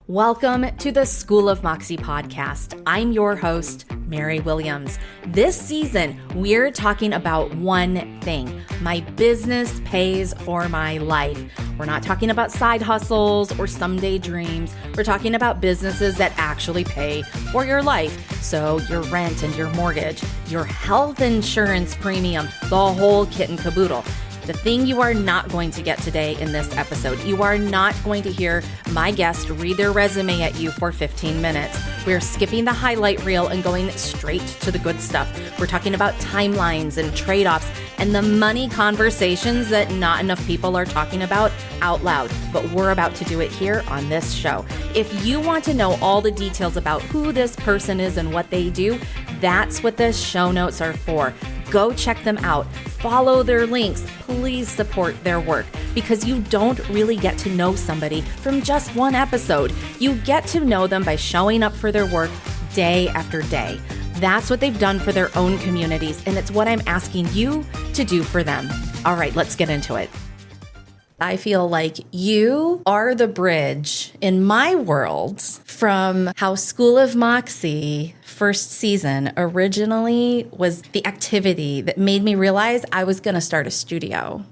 Welcome to the School of Moxie podcast. I'm your host, Mary Williams. This season, we're talking about one thing. My business pays for my life. We're not talking about side hustles or someday dreams. We're talking about businesses that actually pay for your life. So your rent and your mortgage, your health insurance premium, the whole kit and caboodle. The thing you are not going to get today in this episode, you are not going to hear my guest read their resume at you for 15 minutes. We're skipping the highlight reel and going straight to the good stuff. We're talking about timelines and trade-offs and the money conversations that not enough people are talking about out loud, but we're about to do it here on this show. If you want to know all the details about who this person is and what they do, that's what the show notes are for. Go check them out. Follow their links. Please support their work because you don't really get to know somebody from just one episode. You get to know them by showing up for their work day after day. That's what they've done for their own communities, and it's what I'm asking you to do for them. All right, let's get into it. I feel like you are the bridge in my world from how School of Moxie first season originally was the activity that made me realize I was going to start a studio.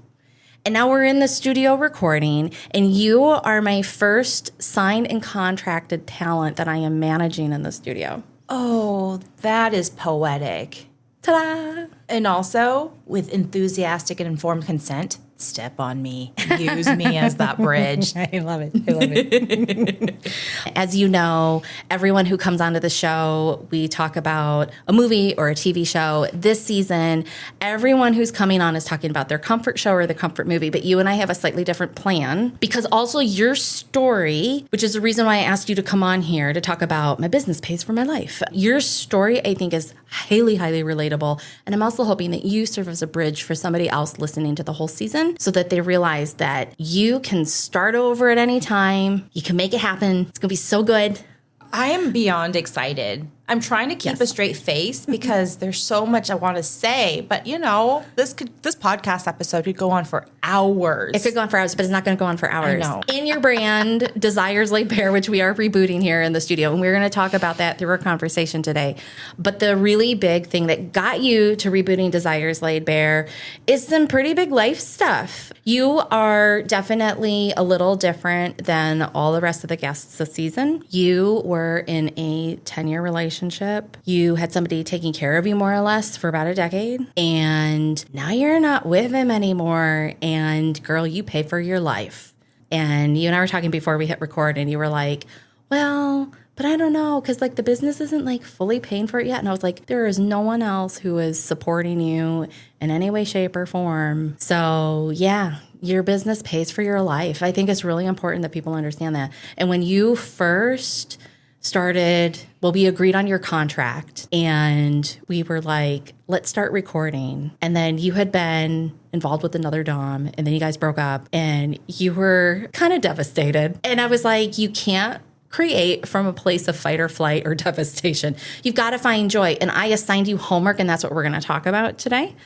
And now we're in the studio recording, and you are my first signed and contracted talent that I am managing in the studio. Oh, that is poetic. Ta-da! And also, with enthusiastic and informed consent, step on me. Use me as that bridge. I love it. I love it. As you know, everyone who comes onto the show, we talk about a movie or a TV show. This season, everyone who's coming on is talking about their comfort show or the comfort movie, but you and I have a slightly different plan because also your story, which is the reason why I asked you to come on here to talk about my business pays for my life. Your story, I think, is highly, highly relatable. And I'm also hoping that you serve as a bridge for somebody else listening to the whole season so that they realize that you can start over at any time. You can make it happen. It's going to be so good. I am beyond excited. I'm trying to keep a straight face because there's so much I want to say. But, you know, this podcast episode could go on for hours. It could go on for hours, but it's not going to go on for hours. I know. In your brand, Desires Laid Bare, which we are rebooting here in the studio, and we're going to talk about that through our conversation today. But the really big thing that got you to rebooting Desires Laid Bare is some pretty big life stuff. You are definitely a little different than all the rest of the guests this season. You were in a 10-year relationship. You had somebody taking care of you more or less for about a decade, and now you're not with him anymore, and girl, you pay for your life. And you and I were talking before we hit record, and you were like, well, but I don't know, because like the business isn't like fully paying for it yet. And I was like, there is no one else who is supporting you in any way, shape, or form. So yeah, your business pays for your life. I think it's really important that people understand that. And when you first started, well, we agreed on your contract and we were like, let's start recording. And then you had been involved with another dom and then you guys broke up and you were kind of devastated. And I was like, you can't create from a place of fight or flight or devastation. You've got to find joy. And I assigned you homework, and that's what we're going to talk about today.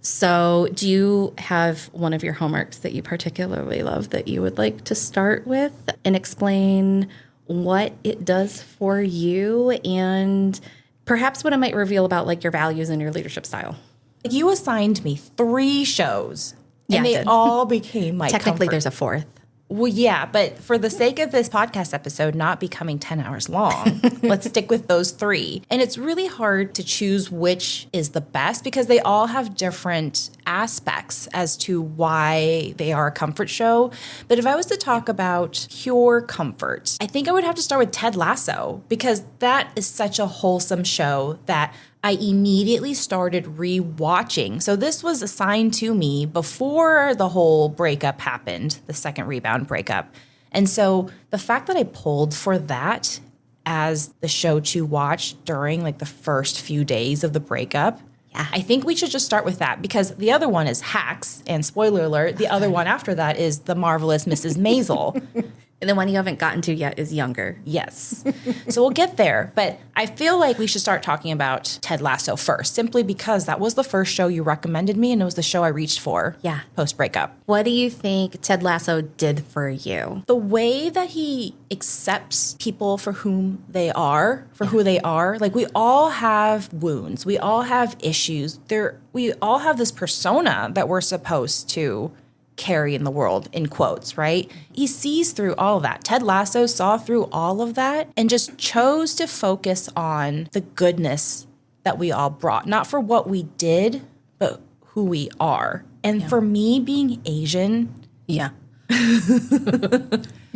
So do you have one of your homeworks that you particularly love that you would like to start with and explain what it does for you and perhaps what it might reveal about like your values and your leadership style? You assigned me 3 shows, and they all became my Technically, comfort. there's a 4th. Well, yeah, but for the sake of this podcast episode not becoming 10 hours long, let's stick with those 3. And it's really hard to choose which is the best because they all have different aspects as to why they are a comfort show. But if I was to talk about pure comfort, I think I would have to start with Ted Lasso because that is such a wholesome show that I immediately started rewatching. So this was assigned to me before the whole breakup happened, the second rebound breakup. And so the fact that I pulled for that as the show to watch during like the first few days of the breakup, I think we should just start with that because the other one is Hacks, and spoiler alert, the other one after that is The Marvelous Mrs. Maisel. And the one you haven't gotten to yet is younger. Yes. So we'll get there. But I feel like we should start talking about Ted Lasso first, simply because that was the first show you recommended me, and it was the show I reached for post-breakup. What do you think Ted Lasso did for you? The way that he accepts people for whom they are, who they are. Like, we all have wounds. We all have issues. We all have this persona that we're supposed to carry in the world, in quotes, right? He sees through all of that. Ted Lasso saw through all of that and just chose to focus on the goodness that we all brought, not for what we did, but who we are. And for me, being Asian. Yeah.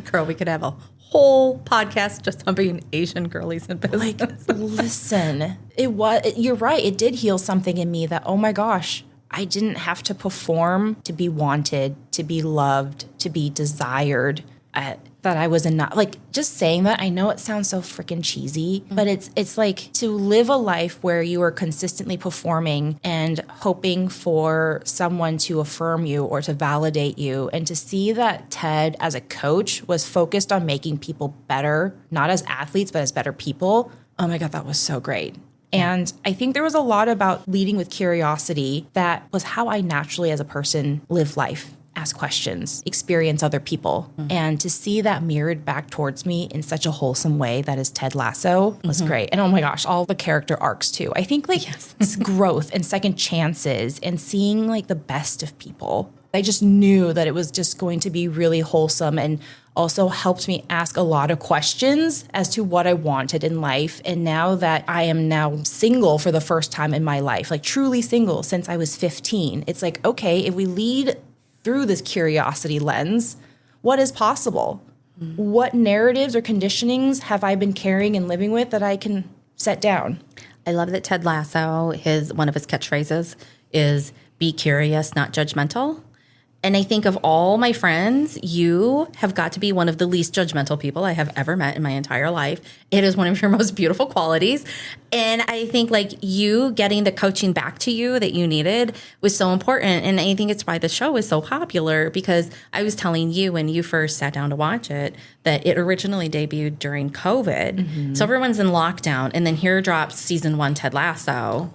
Girl, we could have a whole podcast just on being Asian girlies in business. Like, listen, you're right. It did heal something in me that, oh my gosh, I didn't have to perform to be wanted, to be loved, to be desired, that I was enough. Like, just saying that, I know it sounds so freaking cheesy, but it's like to live a life where you are consistently performing and hoping for someone to affirm you or to validate you, and to see that Ted, as a coach, was focused on making people better, not as athletes, but as better people. Oh my God, that was so great. And I think there was a lot about leading with curiosity that was how I naturally, as a person, live life, ask questions, experience other people. And to see that mirrored back towards me in such a wholesome way that is Ted Lasso was great. And oh my gosh, all the character arcs too. I think like growth and second chances and seeing like the best of people. I just knew that it was just going to be really wholesome, and also helped me ask a lot of questions as to what I wanted in life. And now that I am now single for the first time in my life, like truly single since I was 15, it's like, okay, if we lead through this curiosity lens, what is possible? What narratives or conditionings have I been carrying and living with that I can set down? I love that Ted Lasso, one of his catchphrases is be curious, not judgmental. And I think of all my friends, you have got to be one of the least judgmental people I have ever met in my entire life. It is one of your most beautiful qualities. And I think like you getting the coaching back to you that you needed was so important. And I think it's why the show is so popular, because I was telling you when you first sat down to watch it that it originally debuted during COVID. So everyone's in lockdown. And then here drops season 1 Ted Lasso.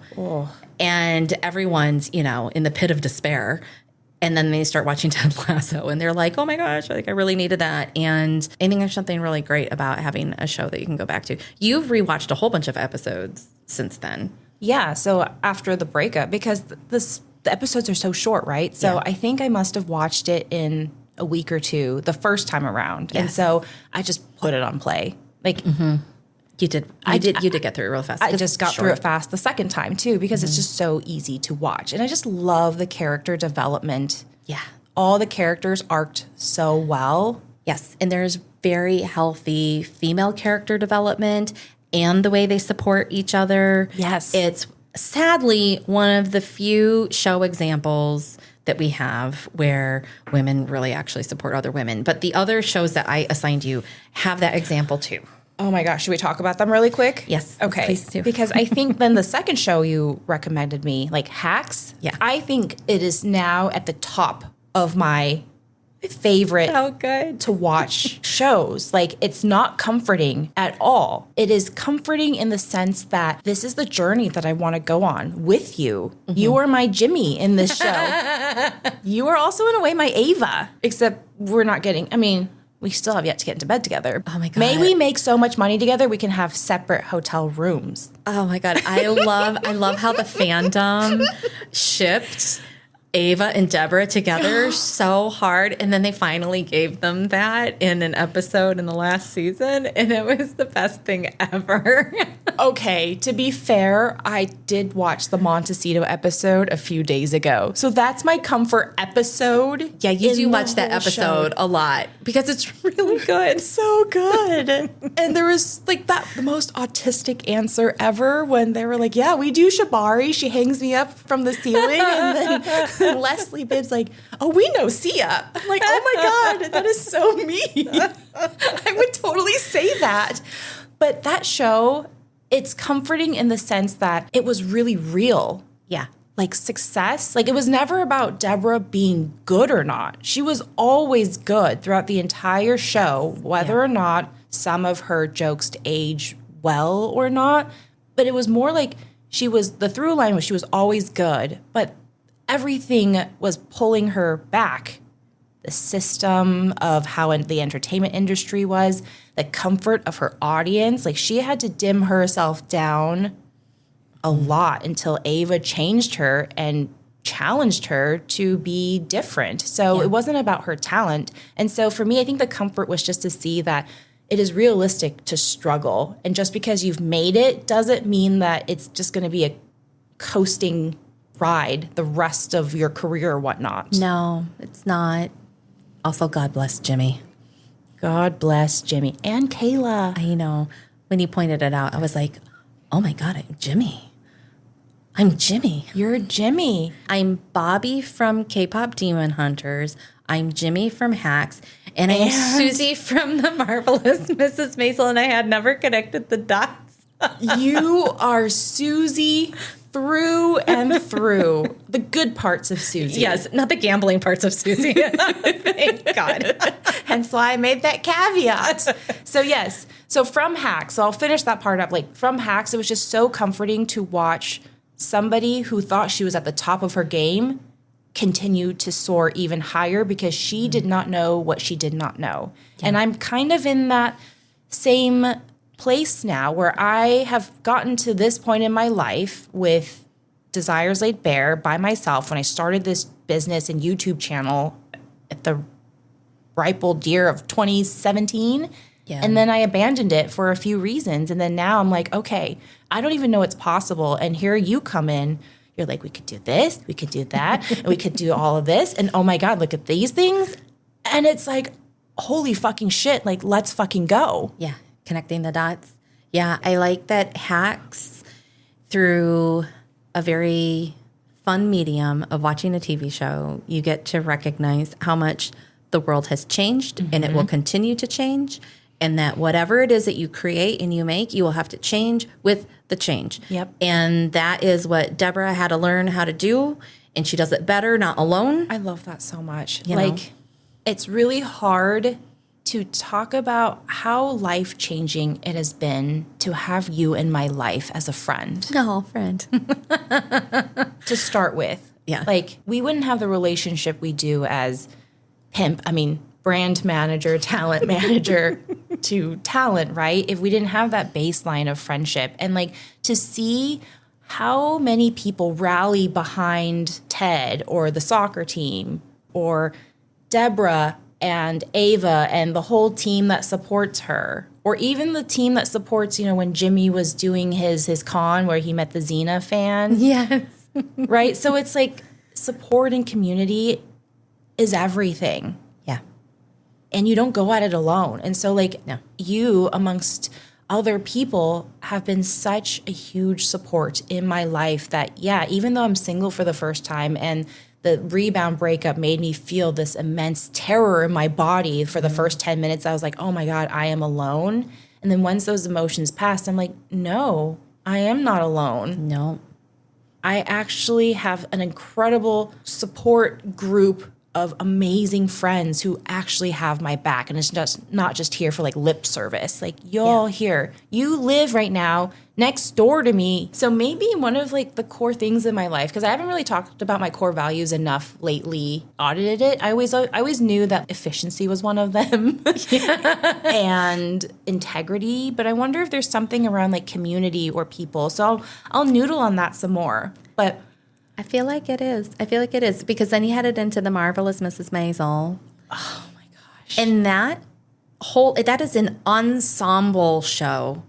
And everyone's, in the pit of despair. And then they start watching Ted Lasso and they're like, oh my gosh, like I really needed that. And I think there's something really great about having a show that you can go back to. You've rewatched a whole bunch of episodes since then. Yeah. So after the breakup, because the episodes are so short, right? So I think I must have watched it in a week or two the first time around. Yes. And so I just put it on play. Like, You did get through it real fast. I just got through it fast the second time too, because it's just so easy to watch. And I just love the character development. Yeah. All the characters arced so well. Yes. And there's very healthy female character development and the way they support each other. Yes. It's sadly one of the few show examples that we have where women really actually support other women. But the other shows that I assigned you have that example too. Oh my gosh, should we talk about them really quick? Yes. Okay. Please do. Because I think then the second show you recommended me, like Hacks, I think it is now at the top of my favorite to watch shows. Like, it's not comforting at all. It is comforting in the sense that this is the journey that I want to go on with you. You are my Jimmy in this show. You are also in a way my Ava, except we're not getting, we still have yet to get into bed together. Oh my God. May we make so much money together we can have separate hotel rooms. Oh my God. I love how the fandom shipped Ava and Deborah together so hard. And then they finally gave them that in an episode in the last season. And it was the best thing ever. Okay, to be fair, I did watch the Montecito episode a few days ago. So that's my comfort episode. Yeah, you do watch that episode a lot because it's really good. It's so good. And there was like the most autistic answer ever when they were like, yeah, we do shibari. She hangs me up from the ceiling. And then Leslie Bibb's like, oh, we know Sia. I'm like, oh my God, that is so me. I would totally say that. But that show, it's comforting in the sense that it was really real. Yeah. like success. Like it was never about Deborah being good or not. She was always good throughout the entire show, whether or not some of her jokes age well or not. But it was more like the through line was she was always good, but everything was pulling her back. The system of how the entertainment industry was, the comfort of her audience. Like she had to dim herself down a lot until Ava changed her and challenged her to be different. So it wasn't about her talent. And so for me, I think the comfort was just to see that it is realistic to struggle. And just because you've made it doesn't mean that it's just going to be a coasting ride the rest of your career or whatnot. No, it's not. Also, God bless Jimmy. God bless Jimmy and Kayla. I know. When you pointed it out, I was like, oh my God, I'm Jimmy. I'm Jimmy. You're Jimmy. I'm Bobby from K-Pop Demon Hunters. I'm Jimmy from Hacks. And I'm Susie from The Marvelous Mrs. Maisel. And I had never connected the dots. You are Susie through and through. The good parts of Susie. Yes, not the gambling parts of Susie. Thank God. Hence why I made that caveat. So yes. So from Hacks, so I'll finish that part up. Like from Hacks, it was just so comforting to watch somebody who thought she was at the top of her game continue to soar even higher because she did not know what she did not know. Yeah. And I'm kind of in that same place now where I have gotten to this point in my life with Desires Laid Bare by myself when I started this business and YouTube channel at the ripe old year of 2017. Yeah. And then I abandoned it for a few reasons. And then now I'm like, okay, I don't even know it's possible. And here you come in. You're like, we could do this, we could do that, and we could do all of this. And oh my God, look at these things. And it's like, holy fucking shit, like, let's fucking go. Yeah, connecting the dots. Yeah, I like that Hacks, through a very fun medium of watching a TV show, you get to recognize how much the world has changed and it will continue to change. And that whatever it is that you create and you make, you will have to change with the change. Yep. And that is what Deborah had to learn how to do. And she does it better, not alone. I love that so much. It's really hard to talk about how life-changing it has been to have you in my life as a friend. No, friend. To start with. Yeah. Like, we wouldn't have the relationship we do as brand manager, talent manager to talent, right? If we didn't have that baseline of friendship. And like to see how many people rally behind Ted or the soccer team or Deborah and Ava and the whole team that supports her, or even the team that supports, when Jimmy was doing his con where he met the Xena fan. Yes. Right? So it's like support and community is everything. Yeah. And you don't go at it alone. And so you amongst other people have been such a huge support in my life that, even though I'm single for the first time and the rebound breakup made me feel this immense terror in my body for the first 10 minutes, I was like, oh my God, I am alone. And then once those emotions passed, I'm like, no, I am not alone. No. I actually have an incredible support group of amazing friends who actually have my back, and it's just not just here for lip service. Y'all here, you live right now next door to me. So maybe one of the core things in my life, because I haven't really talked about my core values enough lately, audited it. I always knew that efficiency was one of them and integrity, but I wonder if there's something around community or people. So I'll noodle on that some more. But I feel like it is. Because then you headed into The Marvelous Mrs. Maisel. Oh my gosh. And that is an ensemble show.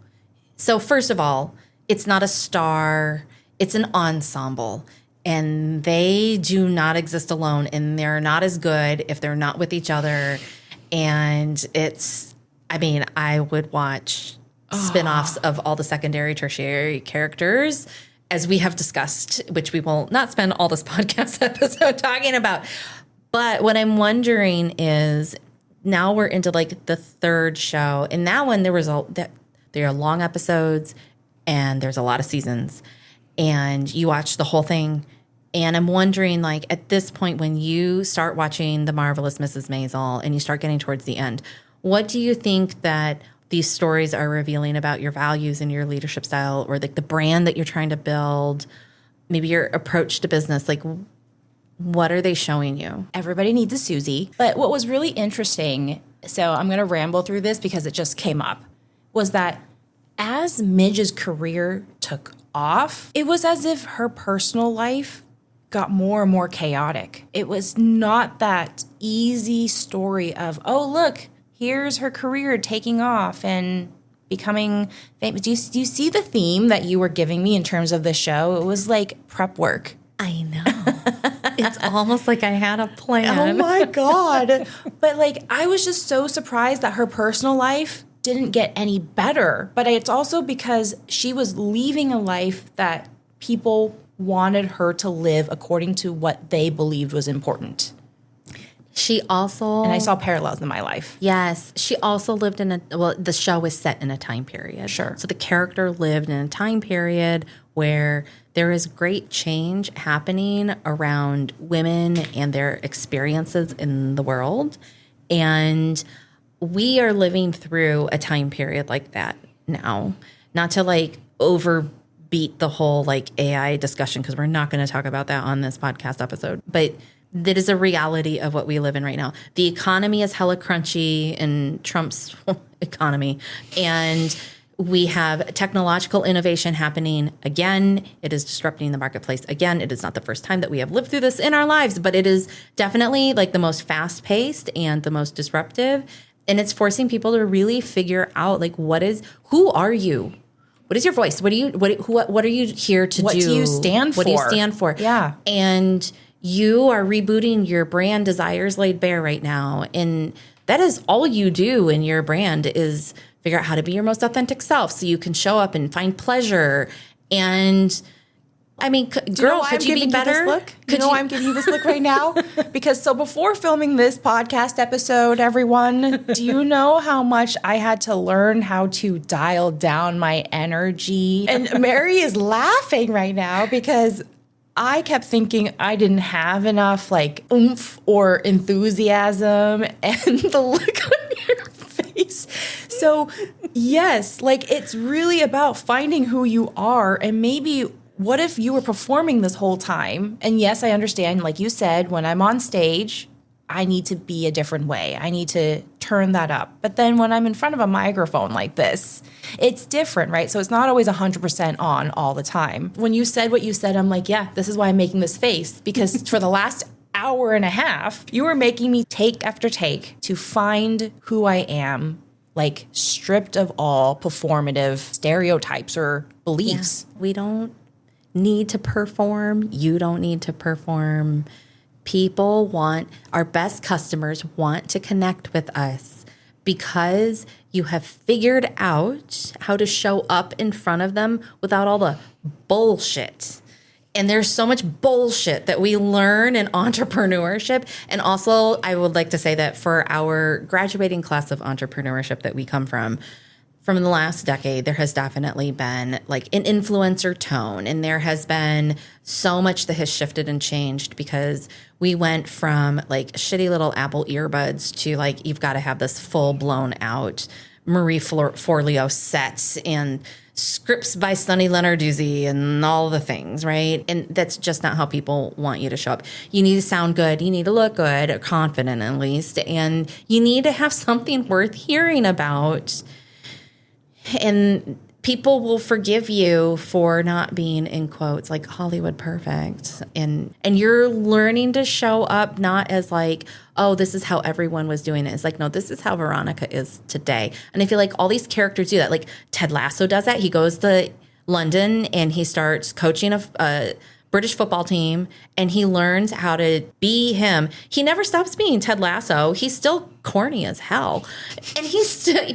So first of all, it's not a star, it's an ensemble. And they do not exist alone, and they're not as good if they're not with each other. And I would watch spinoffs of all the secondary, tertiary characters, as we have discussed, which we will not spend all this podcast episode talking about. But what I'm wondering is, now we're into the third show, and that one there are long episodes and there's a lot of seasons, and you watch the whole thing And I'm wondering, like, at this point, when you start watching The Marvelous Mrs. Maisel and you start getting towards the end, what do you think that these stories are revealing about your values and your leadership style, or like the brand that you're trying to build, maybe your approach to business? Like, what are they showing you? Everybody needs a Susie. But what was really interesting, so I'm going to ramble through this because it just came up, was that as Midge's career took off, it was as if her personal life got more and more chaotic. It was not that easy story of, oh, look, here's her career taking off and becoming famous. Do you see the theme that you were giving me in terms of the show? It was like prep work. I know. It's almost like I had a plan. Oh my God. But like, I was just so surprised that her personal life didn't get any better. But it's also because she was leaving a life that people wanted her to live according to what they believed was important. She also... And I saw parallels in my life. Yes. She also lived in the show was set in a time period. Sure. So the character lived in a time period where there is great change happening around women and their experiences in the world. And we are living through a time period like that now. Not to like overbeat the whole like AI discussion, because we're not going to talk about that on this podcast episode. But that is a reality of what we live in right now. The economy is hella crunchy in Trump's economy. And we have technological innovation happening again. It is disrupting the marketplace again. It is not the first time that we have lived through this in our lives, but it is definitely like the most fast-paced and the most disruptive. And it's forcing people to really figure out like who are you? What is your voice? What are you here to do? What do you stand for? What do you stand for? Yeah. And you are rebooting your brand Desires Laid Bare right now. And that is all you do in your brand is figure out how to be your most authentic self so you can show up and find pleasure. And I mean, girl, could you be better? You know why I'm giving you this look right now? Because so before filming this podcast episode, everyone, do you know how much I had to learn how to dial down my energy? And Mary is laughing right now because I kept thinking I didn't have enough like oomph or enthusiasm, and the look on your face. So yes, like it's really about finding who you are. And maybe what if you were performing this whole time? And yes, I understand, like you said, when I'm on stage, I need to be a different way. I need to turn that up. But then when I'm in front of a microphone like this, it's different, right? So it's not always 100% on all the time. When you said what you said, I'm like, yeah, this is why I'm making this face. Because for the last hour and a half, you were making me take after take to find who I am, like stripped of all performative stereotypes or beliefs. Yeah, we don't need to perform. You don't need to perform. Our best customers want to connect with us because you have figured out how to show up in front of them without all the bullshit. And there's so much bullshit that we learn in entrepreneurship. And also, I would like to say that for our graduating class of entrepreneurship that we come from the last decade, there has definitely been like an influencer tone, and there has been so much that has shifted and changed because we went from like shitty little Apple earbuds to like, you've got to have this full blown out Marie Forleo sets and scripts by Sunny Lenarduzzi and all the things, right? And that's just not how people want you to show up. You need to sound good. You need to look good, or confident at least. And you need to have something worth hearing about. And people will forgive you for not being, in quotes, like Hollywood perfect. And you're learning to show up not as like, oh, this is how everyone was doing it. It's like, no, this is how Veronica is today. And I feel like all these characters do that. Like Ted Lasso does that. He goes to London and he starts coaching a British football team, and he learns how to be him. He never stops being Ted Lasso. He's still corny as hell, and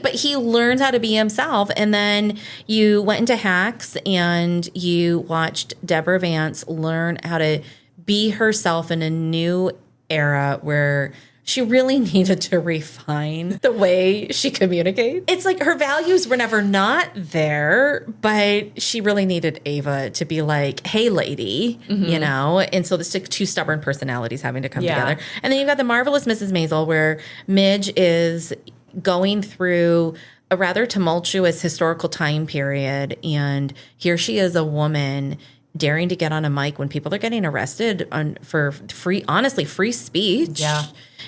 but he learns how to be himself. And then you went into Hacks and you watched Deborah Vance learn how to be herself in a new era where she really needed to refine the way she communicates. It's like her values were never not there, but she really needed Ava to be like, hey, lady, you know? And so the two stubborn personalities having to come together. And then you've got the marvelous Mrs. Maisel, where Midge is going through a rather tumultuous historical time period. And here she is, a woman daring to get on a mic when people are getting arrested for free speech. Yeah.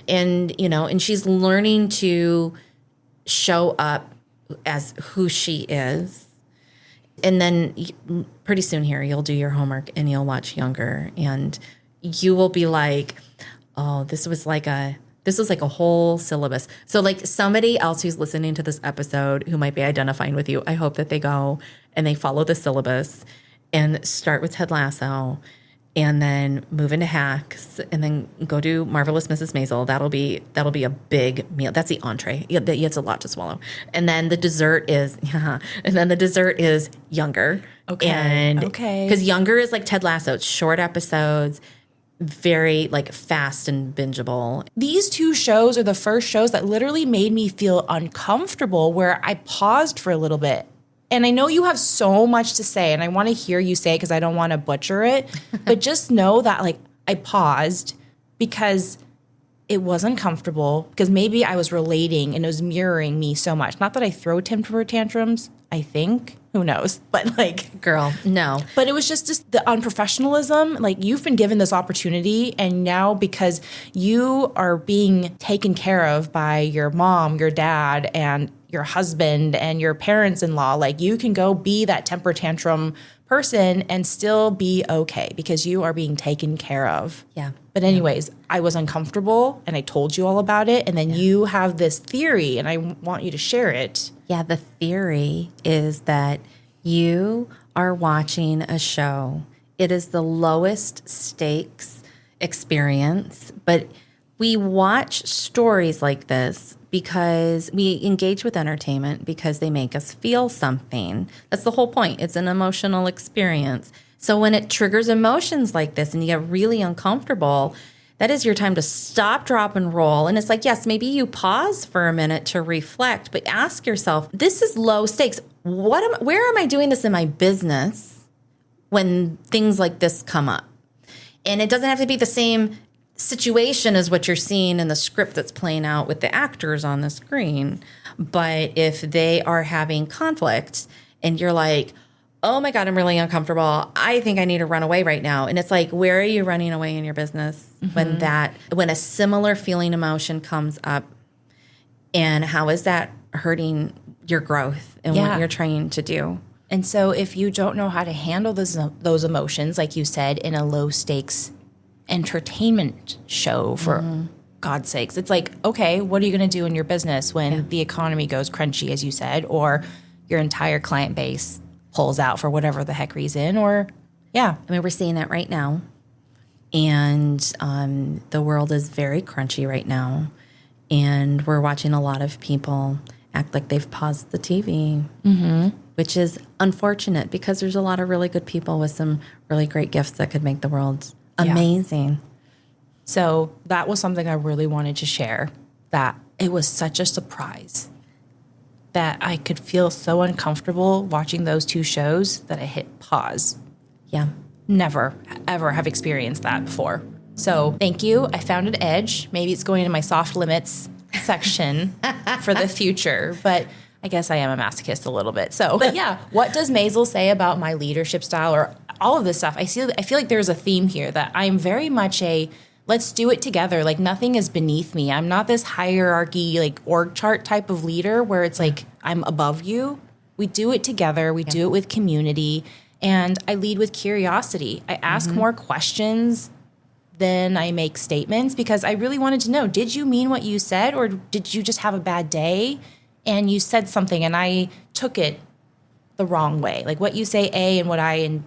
And, you know, and she's learning to show up as who she is. And then pretty soon here, you'll do your homework and you'll watch Younger, and you will be like, oh, this was like a whole syllabus. So like somebody else who's listening to this episode who might be identifying with you, I hope that they go and they follow the syllabus and start with Ted Lasso and then move into Hacks and then go do Marvelous Mrs. Maisel. That'll be a big meal. That's the entree. It's a lot to swallow. And then the dessert is Younger. Okay. Because Younger is like Ted Lasso. It's short episodes, very like fast and bingeable. These two shows are the first shows that literally made me feel uncomfortable, where I paused for a little bit. And I know you have so much to say, and I want to hear you say it because I don't want to butcher it. But just know that like I paused because it was uncomfortable, because maybe I was relating and it was mirroring me so much. Not that I throw temper tantrums, I think. Who knows? But like, girl, no. But it was just the unprofessionalism. Like, you've been given this opportunity, and now because you are being taken care of by your mom, your dad, and your husband and your parents-in-law, like, you can go be that temper tantrum person and still be okay because you are being taken care of. Yeah. But anyways, I was uncomfortable and I told you all about it. And then you have this theory and I want you to share it. Yeah, the theory is that you are watching a show. It is the lowest stakes experience, but we watch stories like this because we engage with entertainment because they make us feel something. That's the whole point. It's an emotional experience. So when it triggers emotions like this and you get really uncomfortable, that is your time to stop, drop, and roll. And it's like, yes, maybe you pause for a minute to reflect, but ask yourself, this is low stakes. Where am I doing this in my business when things like this come up? And it doesn't have to be the same situation as what you're seeing in the script that's playing out with the actors on the screen. But if they are having conflict and you're like, oh my God, I'm really uncomfortable, I think I need to run away right now. And it's like, where are you running away in your business when a similar feeling emotion comes up, and how is that hurting your growth and what you're trying to do? And so if you don't know how to handle those emotions, like you said, in a low stakes entertainment show, for God's sakes, it's like, okay, what are you going to do in your business when the economy goes crunchy, as you said, or your entire client base pulls out for whatever the heck reason? Or I mean, we're seeing that right now, and the world is very crunchy right now, and we're watching a lot of people act like they've paused the TV, which is unfortunate because there's a lot of really good people with some really great gifts that could make the world amazing. So that was something I really wanted to share, that it was such a surprise that I could feel so uncomfortable watching those two shows that I hit pause. Yeah. Never, ever have experienced that before. So thank you. I found an edge. Maybe it's going into my soft limits section for the future, but I guess I am a masochist a little bit. So, but yeah, what does Maisel say about my leadership style or all of this stuff? I feel like there's a theme here that I'm very much let's do it together. Like, nothing is beneath me. I'm not this hierarchy, like org chart type of leader where it's like I'm above you. We do it together. We do it with community. And I lead with curiosity. I ask more questions than I make statements, because I really wanted to know, did you mean what you said, or did you just have a bad day and you said something and I took it the wrong way? Like, what you say A and what I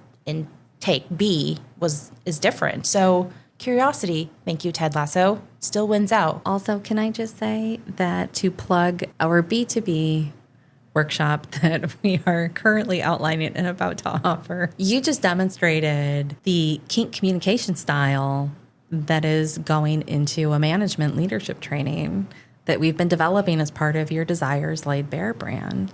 take B is different. So curiosity, thank you, Ted Lasso, still wins out. Also, can I just say that to plug our B2B workshop that we are currently outlining and about to offer, you just demonstrated the kink communication style that is going into a management leadership training that we've been developing as part of your Desires Laid Bare brand.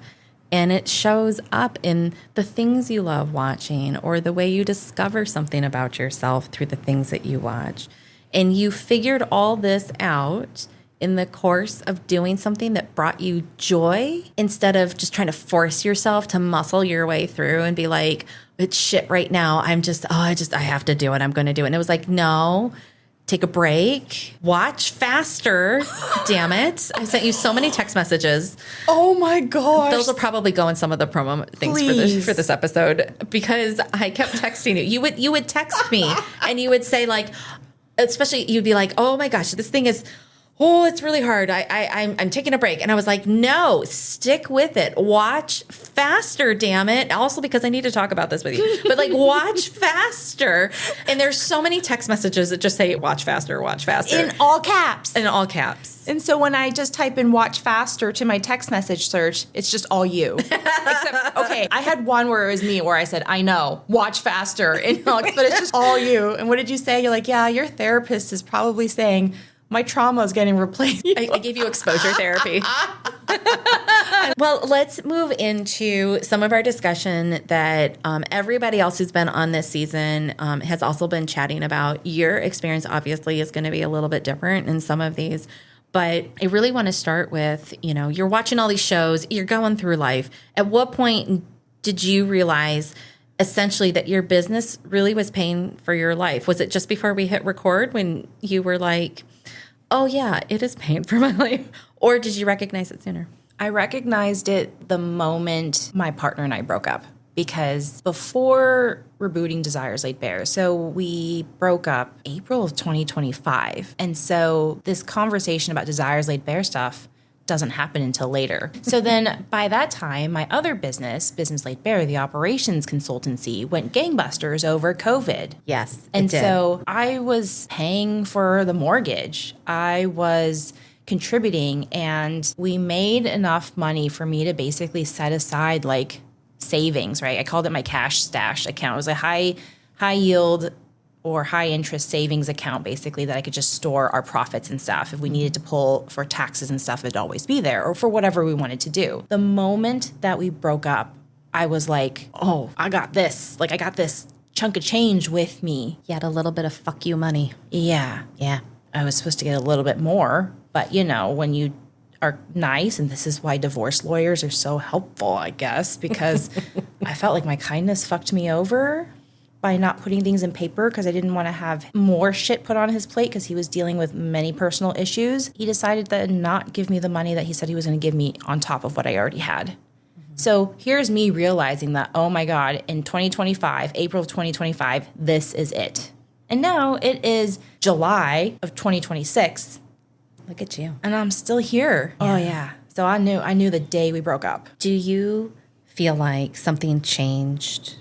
And it shows up in the things you love watching or the way you discover something about yourself through the things that you watch. And you figured all this out in the course of doing something that brought you joy instead of just trying to force yourself to muscle your way through and be like, it's shit right now. I have to do it. I'm going to do it. And it was like, no, take a break, watch faster. Damn it. I sent you so many text messages. Oh my gosh. Those will probably go in some of the promo things for this episode because I kept texting you. You would text me and you would say like, especially you'd be like, oh my gosh, this thing is, it's really hard. I'm taking a break. And I was like, no, stick with it. Watch faster, damn it. Also because I need to talk about this with you. But like, watch faster. And there's so many text messages that just say, watch faster, watch faster. In all caps. In all caps. And so when I just type in watch faster to my text message search, it's just all you. Except, okay, I had one where it was me where I said, I know, watch faster. But it's just all you. And what did you say? You're like, yeah, your therapist is probably saying, my trauma is getting replaced. I gave you exposure therapy. Well, let's move into some of our discussion that everybody else who's been on this season has also been chatting about. Your experience obviously is going to be a little bit different in some of these. But I really want to start with, you're watching all these shows, you're going through life. At what point did you realize essentially that your business really was paying for your life? Was it just before we hit record when you were like, oh yeah, it is paying for my life? Or did you recognize it sooner? I recognized it the moment my partner and I broke up. Because before rebooting Desires Laid Bare, so we broke up April of 2025. And so this conversation about Desires Laid Bare stuff doesn't happen until later. So then by that time, my other business Laid Bare, the operations consultancy, went gangbusters over COVID. Yes, and so I was paying for the mortgage. I was contributing, and we made enough money for me to basically set aside like savings, right? I called it my cash stash account. It was a high yield or high interest savings account, basically, that I could just store our profits and stuff. If we needed to pull for taxes and stuff, it'd always be there, or for whatever we wanted to do. The moment that we broke up, I was like, oh, I got this. Like, I got this chunk of change with me. You had a little bit of fuck you money. Yeah. I was supposed to get a little bit more, but when you are nice, and this is why divorce lawyers are so helpful, I guess, because I felt like my kindness fucked me over by not putting things in paper because I didn't want to have more shit put on his plate because he was dealing with many personal issues. He decided to not give me the money that he said he was going to give me on top of what I already had. Mm-hmm. So here's me realizing that, oh my God, in 2025, April of 2025, this is it. And now it is July of 2026. Look at you. And I'm still here. Yeah. Oh, yeah. So I knew the day we broke up. Do you feel like something changed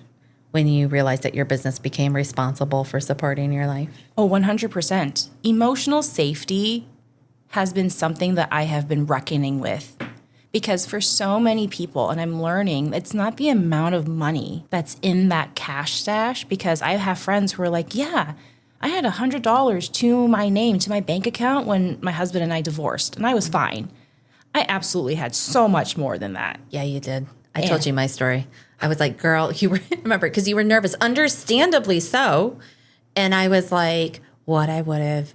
when you realized that your business became responsible for supporting your life? Oh, 100%. Emotional safety has been something that I have been reckoning with. Because for so many people, and I'm learning, it's not the amount of money that's in that cash stash. Because I have friends who are like, yeah, I had $100 to my name, to my bank account when my husband and I divorced, and I was fine. I absolutely had so much more than that. Yeah, you did. I told you my story. I was like, girl, you were, remember, because you were nervous, understandably so. And I was like, I would have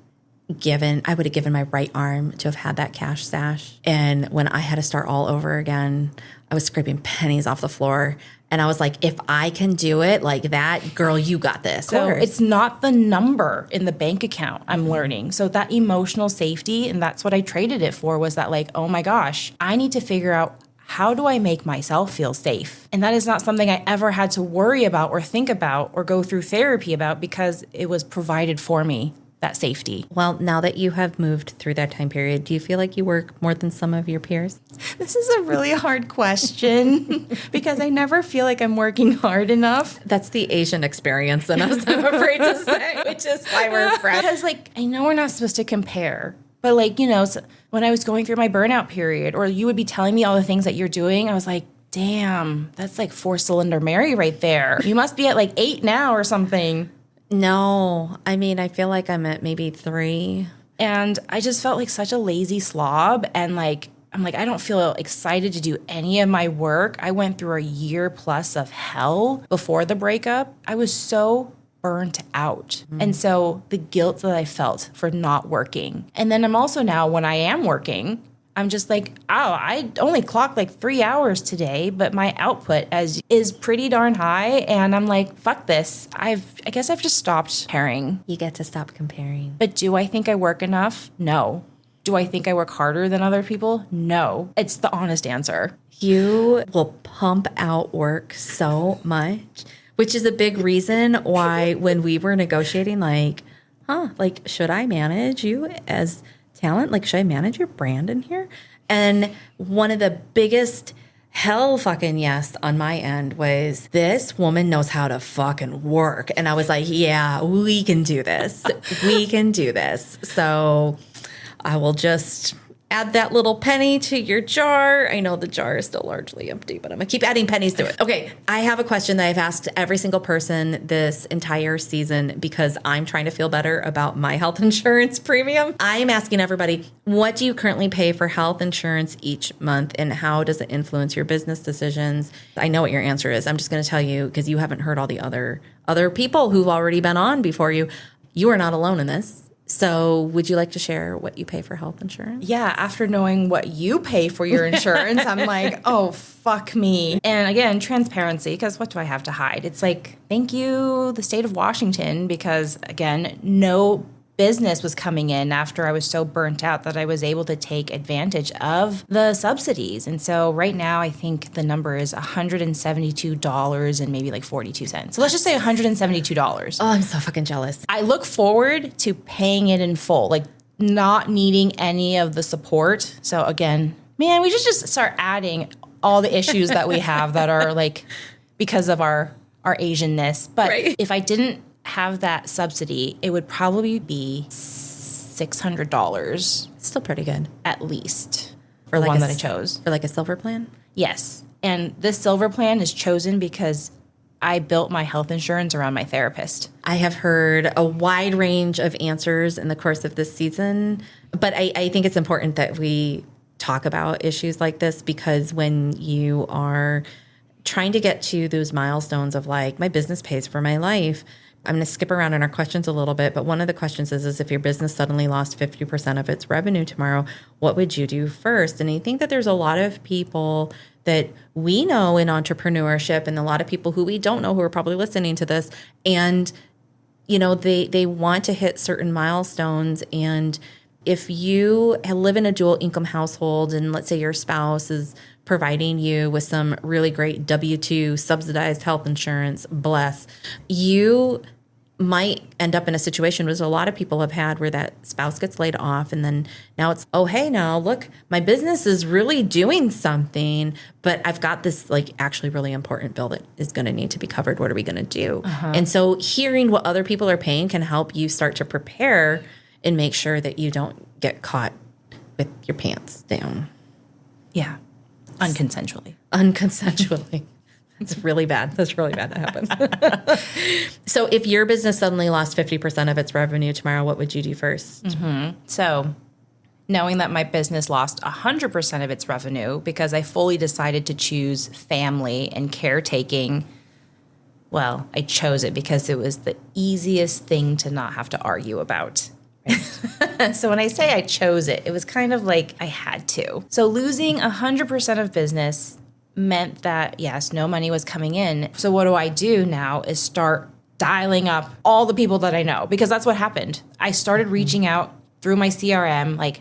given my right arm to have had that cash stash. And when I had to start all over again, I was scraping pennies off the floor. And I was like, if I can do it like that, girl, you got this. So it's not the number in the bank account, I'm learning. So that emotional safety, and that's what I traded it for, was that like, oh my gosh, I need to figure out, how do I make myself feel safe? And that is not something I ever had to worry about or think about or go through therapy about because it was provided for me, that safety. Well, now that you have moved through that time period, do you feel like you work more than some of your peers? This is a really hard question because I never feel like I'm working hard enough. That's the Asian experience in us, I'm afraid to say, which is why we're friends. Because like, I know we're not supposed to compare, but like, so when I was going through my burnout period, or you would be telling me all the things that you're doing, I was like, damn, that's like 4-cylinder Mary right there. You must be at like 8 now or something. No, I mean, I feel like I'm at maybe 3. And I just felt like such a lazy slob. And like, I'm like, I don't feel excited to do any of my work. I went through a year plus of hell before the breakup. I was so burnt out. And so the guilt that I felt for not working. And then I'm also now, when I am working, I'm just like, oh, I only clocked like 3 hours today, but my output is pretty darn high. And I'm like, fuck this. I guess I've just stopped comparing. You get to stop comparing. But do I think I work enough? No. Do I think I work harder than other people? No. It's the honest answer. You will pump out work so much, which is a big reason why when we were negotiating, like, should I manage you as talent? Like, should I manage your brand in here? And one of the biggest hell fucking yes on my end was, this woman knows how to fucking work. And I was like, yeah, we can do this. We can do this. So I will just add that little penny to your jar. I know the jar is still largely empty, but I'm going to keep adding pennies to it. Okay, I have a question that I've asked every single person this entire season because I'm trying to feel better about my health insurance premium. I'm asking everybody, what do you currently pay for health insurance each month, and how does it influence your business decisions? I know what your answer is. I'm just going to tell you because you haven't heard all the other people who've already been on before you. You are not alone in this. So would you like to share what you pay for health insurance? Yeah, after knowing what you pay for your insurance, I'm like, oh, fuck me. And again, transparency, because what do I have to hide? It's like, thank you, the state of Washington, because again, no business was coming in after I was so burnt out that I was able to take advantage of the subsidies. And so right now, I think the number is $172 and maybe like 42 cents. So let's just say $172. Oh, I'm so fucking jealous. I look forward to paying it in full, like not needing any of the support. So again, man, we should just start adding all the issues that we have that are like because of our Asianness. But right. If I didn't have that subsidy, it would probably be $600. Still pretty good. At least. For like one that I chose. For like a silver plan? Yes. And this silver plan is chosen because I built my health insurance around my therapist. I have heard a wide range of answers in the course of this season, but I think it's important that we talk about issues like this, because when you are trying to get to those milestones of like, my business pays for my life, I'm going to skip around in our questions a little bit, but one of the questions is if your business suddenly lost 50% of its revenue tomorrow, what would you do first? And I think that there's a lot of people that we know in entrepreneurship, and a lot of people who we don't know who are probably listening to this, and you know, they want to hit certain milestones. And if you live in a dual income household, and let's say your spouse is providing you with some really great W-2 subsidized health insurance, bless, you might end up in a situation, which a lot of people have had, where that spouse gets laid off, and then now it's, oh, hey, now look, my business is really doing something, but I've got this like actually really important bill that is going to need to be covered. What are we going to do? And so hearing what other people are paying can help you start to prepare and make sure that you don't get caught with your pants down. Yeah. Unconsensually. It's really bad. That's really bad that happens. So if your business suddenly lost 50% of its revenue tomorrow, what would you do first? So knowing that my business lost 100% of its revenue because I fully decided to choose family and caretaking, well, I chose it because it was the easiest thing to not have to argue about. Right? So when I say I chose it, it was kind of like I had to. So losing 100% of business meant that, yes, no money was coming in. So what do I do now is start dialing up all the people that I know, because that's what happened. I started reaching out through my CRM. Like,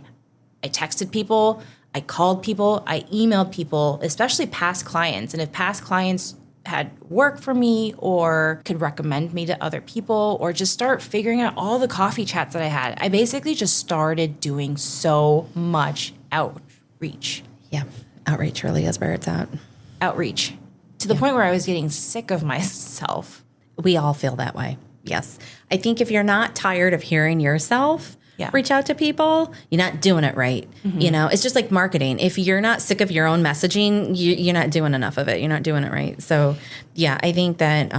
I texted people, I called people, I emailed people, especially past clients. And if past clients had work for me or could recommend me to other people, or just start figuring out all the coffee chats that I had, I basically just started doing so much outreach. Yeah. Outreach really is where it's at. Outreach. To the point where I was getting sick of myself. We all feel that way. Yes. I think if you're not tired of hearing yourself reach out to people, you're not doing it right. You know, it's just like marketing. If you're not sick of your own messaging, you're not doing enough of it. You're not doing it right. So yeah, I think that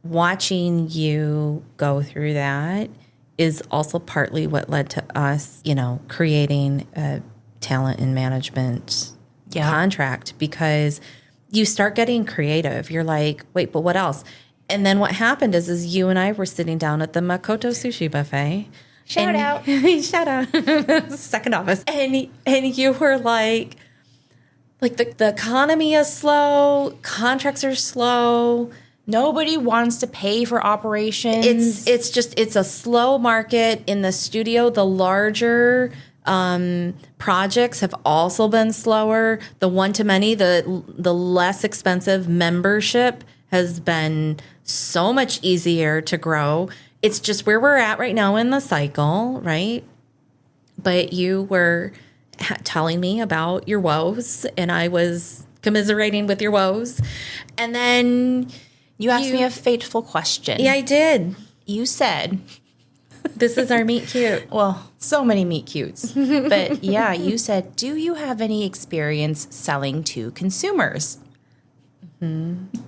watching you go through that is also partly what led to us, creating a talent and management contract, because you start getting creative. You're like, wait, but what else? And then what happened is you and I were sitting down at the Makoto Sushi Buffet. Shout out. Shout out. Second office. And you were like the economy is slow, contracts are slow. Nobody wants to pay for operations. It's a slow market in the studio. The larger projects have also been slower. The one-to-many, the less expensive membership has been so much easier to grow. It's just where we're at right now in the cycle, right? But you were telling me about your woes, and I was commiserating with your woes. And then you asked me a fateful question. Yeah, I did. You said, this is our meet cute. Well, so many meet cutes. But yeah, you said, do you have any experience selling to consumers? Mm-hmm.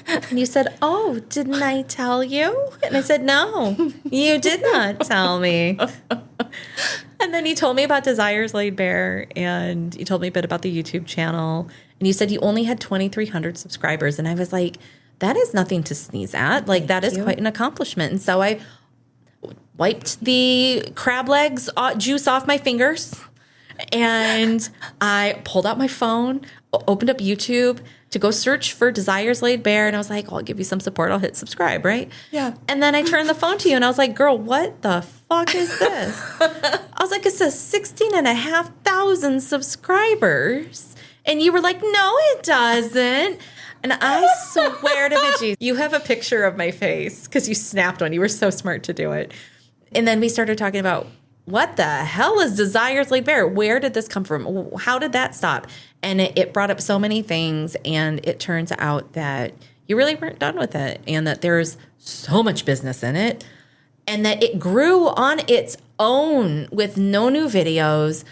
And you said, oh, didn't I tell you? And I said, no, you did not tell me. And then you told me about Desires Laid Bare, and you told me a bit about the YouTube channel. And you said you only had 2,300 subscribers. And I was like, that is nothing to sneeze at. Like, that is quite an accomplishment. And so I wiped the crab legs juice off my fingers, and I pulled out my phone, opened up YouTube to go search for Desires Laid Bare. And I was like, well, I'll give you some support. I'll hit subscribe, right? Yeah. And then I turned the phone to you and I was like, girl, what the fuck is this? I was like, it says 16,500 subscribers. And you were like, no, it doesn't. And I swear to bitches, you have a picture of my face because you snapped one. You were so smart to do it. And then we started talking about, what the hell is Desires Laid Bare? Where did this come from? How did that stop? And it brought up so many things, and it turns out that you really weren't done with it, and that there's so much business in it, and that it grew on its own with no new videos.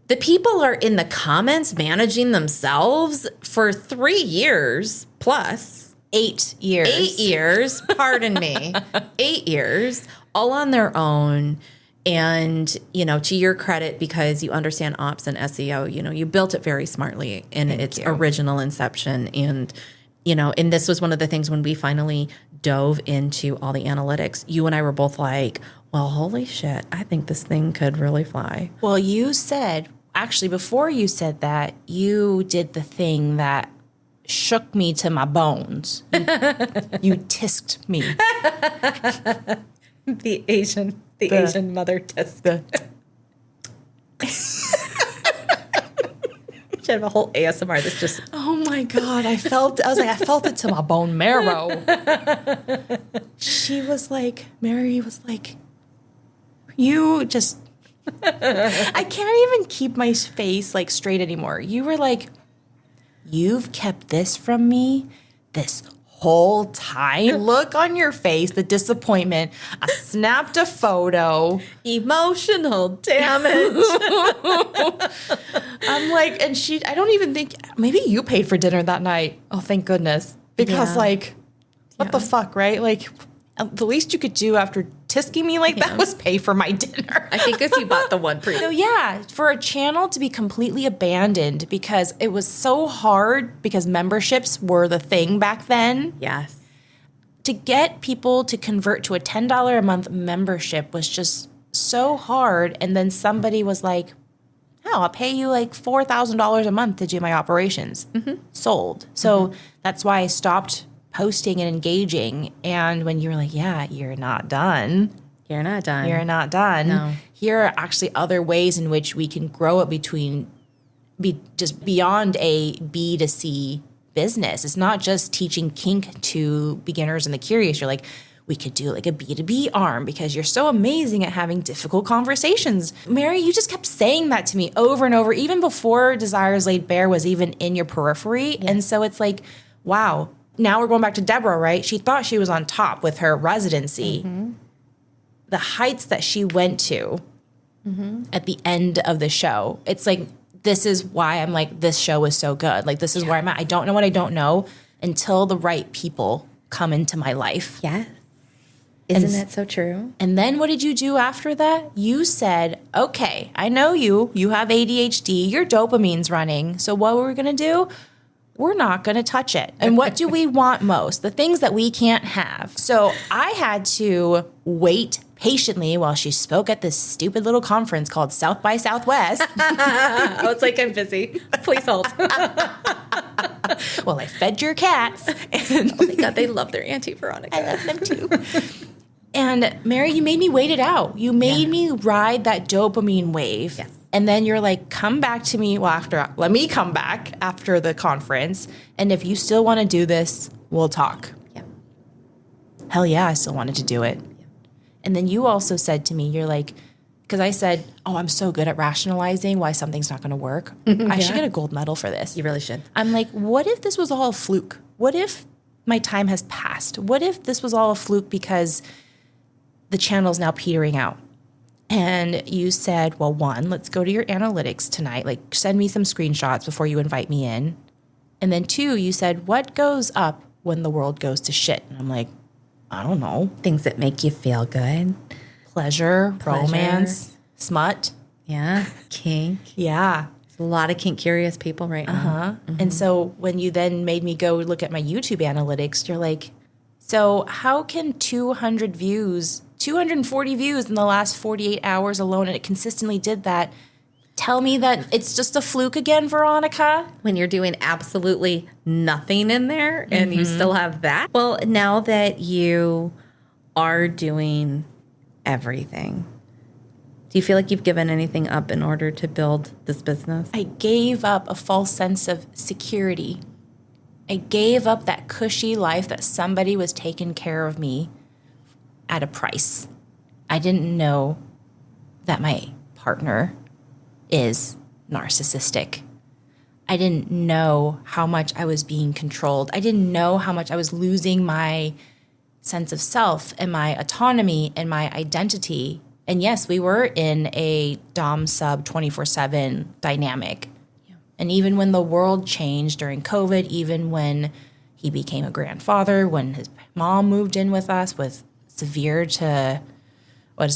The people are in the comments managing themselves for 3 years plus. 8 years. 8 years, pardon me. 8 years, all on their own. And, to your credit, because you understand ops and SEO, you built it very smartly in its original inception. And, and this was one of the things when we finally dove into all the analytics, you and I were both like, well, holy shit, I think this thing could really fly. Well, you said, actually, before you said that, you did the thing that shook me to my bones. You tisked me. The Asian mother tisk. Should have a whole ASMR that's just. Oh my God. I felt it to my bone marrow. Mary was like, you just, I can't even keep my face straight anymore. You were like, you've kept this from me this whole time. Look on your face, the disappointment. I snapped a photo. Emotional damage. I'm like, and I don't even think, maybe you paid for dinner that night. Oh, thank goodness. Because what the fuck, right? The least you could do after tisking me that was pay for my dinner. I think because you bought the one pre. So yeah, for a channel to be completely abandoned because it was so hard because memberships were the thing back then. Yes. To get people to convert to a $10 a month membership was just so hard. And then somebody was like, oh, I'll pay you $4,000 a month to do my operations. Mm-hmm. Sold. So that's why I stopped posting and engaging. And when you were like, yeah, you're not done. You're not done. You're not done. No. Here are actually other ways in which we can grow it just beyond a B2C business. It's not just teaching kink to beginners and the curious. You're like, we could do a B2B arm because you're so amazing at having difficult conversations. Mary, you just kept saying that to me over and over, even before Desires Laid Bare was even in your periphery. Yeah. And so it's like, wow. Now we're going back to Deborah, right? She thought she was on top with her residency. Mm-hmm. The heights that she went to at the end of the show. It's like, this is why I'm like, this show is so good. This is where I'm at. I don't know what I don't know until the right people come into my life. Yes. Isn't that so true? And then what did you do after that? You said, okay, I know you have ADHD, your dopamine's running. So what we're going to do? We're not going to touch it. And what do we want most? The things that we can't have. So I had to wait patiently while she spoke at this stupid little conference called South by Southwest. I was like, I'm busy. Please hold. Well, I fed your cats. And oh my God, they love their Auntie Veronica. I love them too. And Mary, you made me wait it out. You made me ride that dopamine wave. Yes. And then you're like, come back to me. Well, let me come back after the conference. And if you still want to do this, we'll talk. Yeah. Hell yeah, I still wanted to do it. Yeah. And then you also said to me, you're like, because I said, oh, I'm so good at rationalizing why something's not going to work. I should get a gold medal for this. You really should. I'm like, what if this was all a fluke? What if my time has passed? What if this was all a fluke because the channel's now petering out? And you said, well, one, let's go to your analytics tonight. Like, send me some screenshots before you invite me in. And then two, you said, what goes up when the world goes to shit? And I'm like, I don't know. Things that make you feel good. Pleasure. Romance, smut. Yeah. Kink. Yeah. There's a lot of kink curious people right now. Mm-hmm. And so when you then made me go look at my YouTube analytics, you're like, so how can 240 views in the last 48 hours alone, and it consistently did that, tell me that it's just a fluke again, Veronica? When you're doing absolutely nothing in there and you still have that. Well, now that you are doing everything, do you feel like you've given anything up in order to build this business? I gave up a false sense of security. I gave up that cushy life that somebody was taking care of me at a price. I didn't know that my partner is narcissistic. I didn't know how much I was being controlled. I didn't know how much I was losing my sense of self and my autonomy and my identity. And yes, we were in a dom sub 24/7 dynamic. Yeah. And even when the world changed during COVID, even when he became a grandfather, when his mom moved in with us with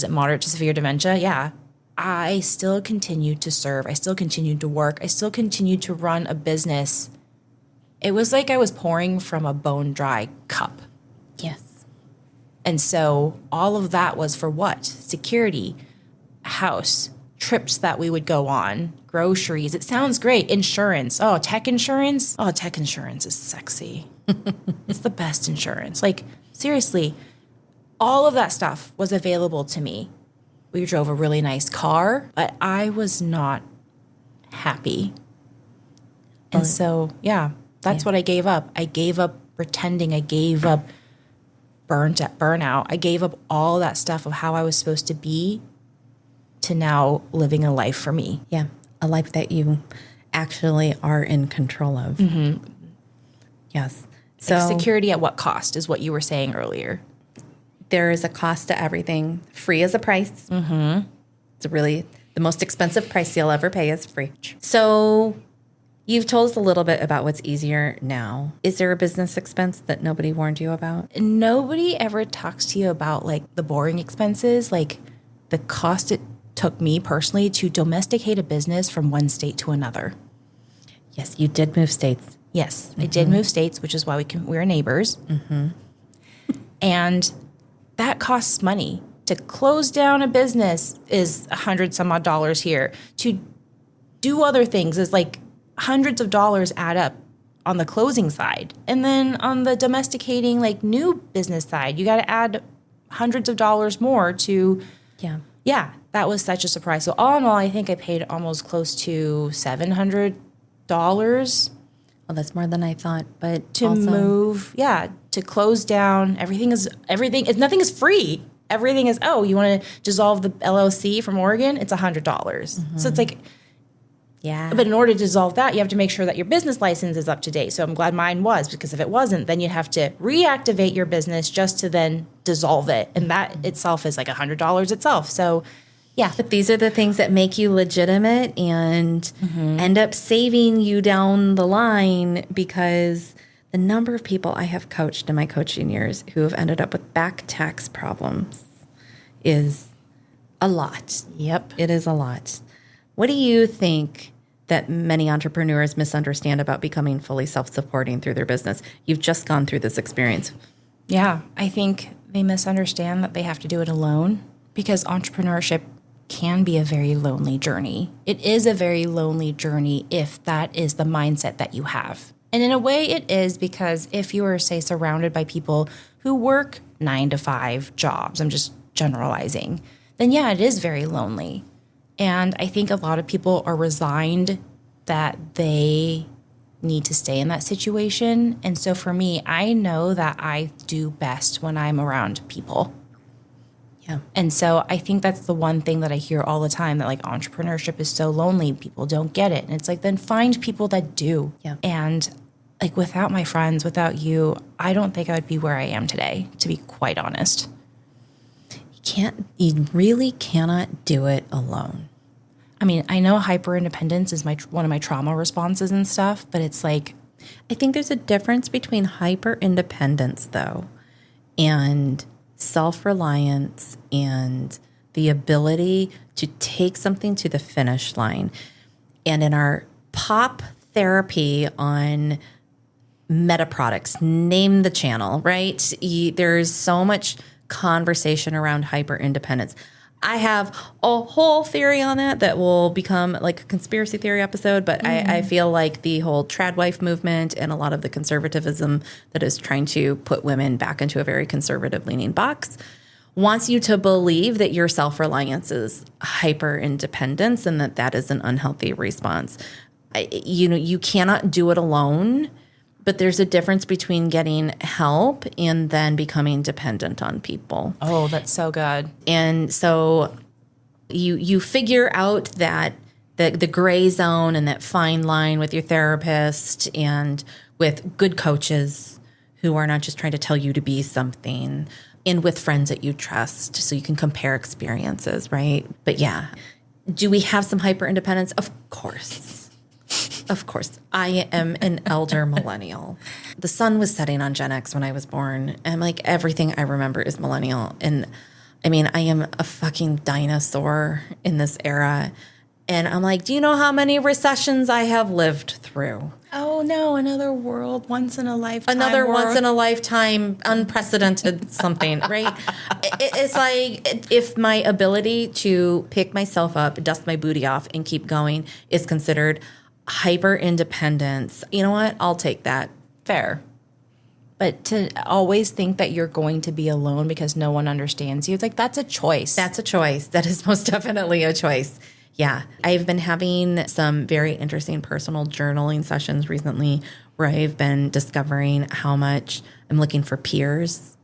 moderate to severe dementia, yeah, I still continued to serve. I still continued to work. I still continued to run a business. It was like I was pouring from a bone-dry cup. Yes. And so all of that was for what? Security, a house, trips that we would go on, groceries. It sounds great. Insurance. Oh, tech insurance? Oh, tech insurance is sexy. It's the best insurance. Like, seriously, all of that stuff was available to me. We drove a really nice car, but I was not happy. And so, yeah, that's what I gave up. I gave up pretending. I gave up burnout. I gave up all that stuff of how I was supposed to be to now living a life for me. Yeah, a life that you actually are in control of. Mm-hmm. Yes. So like security at what cost is what you were saying earlier. There is a cost to everything. Free is a price. Mm-hmm. It's really the most expensive price you'll ever pay is free. So you've told us a little bit about what's easier now. Is there a business expense that nobody warned you about? Nobody ever talks to you about like the boring expenses, like the cost it took me personally to domesticate a business from one state to another. Yes, you did move states. Yes, I did move states, which is why we're neighbors. Mm-hmm. And that costs money. To close down a business is $100 some odd here. To do other things is like hundreds of dollars add up on the closing side. And then on the domesticating, like new business side, you got to add hundreds of dollars more to, yeah, that was such a surprise. So all in all, I think I paid almost close to $700. Well, that's more than I thought, but to also move, to close down, nothing is free. Everything is, you want to dissolve the LLC from Oregon? It's $100. Mm-hmm. So it's like, but in order to dissolve that, you have to make sure that your business license is up to date. So I'm glad mine was, because if it wasn't, then you'd have to reactivate your business just to then dissolve it. And that itself is like $100 itself. So yeah. But these are the things that make you legitimate and end up saving you down the line, because The number of people I have coached in my coaching years who have ended up with back tax problems is a lot. Yep. It is a lot. What do you think that many entrepreneurs misunderstand about becoming fully self-supporting through their business? You've just gone through this experience. Yeah, I think they misunderstand that they have to do it alone because entrepreneurship can be a very lonely journey. It is a very lonely journey if that is the mindset that you have. And in a way it is, because if you are, say, surrounded by people who work 9-to-5 jobs, I'm just generalizing, then yeah, it is very lonely. And I think a lot of people are resigned that they need to stay in that situation. And so for me, I know that I do best when I'm around people. Yeah. And so I think that's the one thing that I hear all the time, that like entrepreneurship is so lonely. People don't get it. And it's like, then find people that do. Yeah. And like without my friends, without you, I don't think I would be where I am today, to be quite honest. You really cannot do it alone. I mean, I know hyper-independence is one of my trauma responses and stuff, but it's like, I think there's a difference between hyper-independence, though, and self-reliance and the ability to take something to the finish line. And in our pop therapy on meta products, name the channel, right? There's so much conversation around hyper-independence. I have a whole theory on that will become like a conspiracy theory episode, but I feel like the whole trad wife movement and a lot of the conservatism that is trying to put women back into a very conservative leaning box wants you to believe that your self-reliance is hyper-independence and that is an unhealthy response. You cannot do it alone, but there's a difference between getting help and then becoming dependent on people. oh, that's so good. And so you figure out that the gray zone and that fine line with your therapist and with good coaches who are not just trying to tell you to be something, and with friends that you trust so you can compare experiences, right? But yeah, do we have some hyper independence? Of course. Of course. I am an elder millennial. The sun was setting on Gen X when I was born. And like everything I remember is millennial. And I mean, I am a fucking dinosaur in this era. And I'm like, do you know how many recessions I have lived through? Oh no, another world, once in a lifetime. Another once in a lifetime, unprecedented something, right? It's like if my ability to pick myself up, dust my booty off, and keep going is considered hyper independence, you know what? I'll take that. Fair. But to always think that you're going to be alone because no one understands you, it's like, that's a choice. That's a choice. That is most definitely a choice. Yeah. I've been having some very interesting personal journaling sessions recently where I've been discovering how much I'm looking for peers.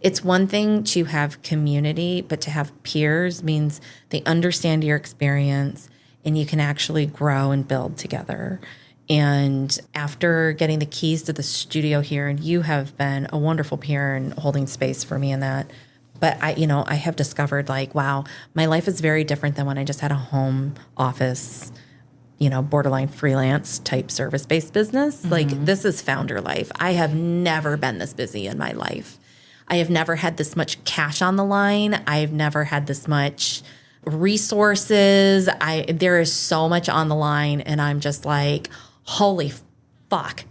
It's one thing to have community, but to have peers means they understand your experience and you can actually grow and build together. And after getting the keys to the studio here, and you have been a wonderful peer and holding space for me in that, but I have discovered like, wow, my life is very different than when I just had a home office, borderline freelance type service-based business. Mm-hmm. Like this is founder life. I have never been this busy in my life. I have never had this much cash on the line. I've never had this much resources. There is so much on the line, and I'm just like, holy fuck,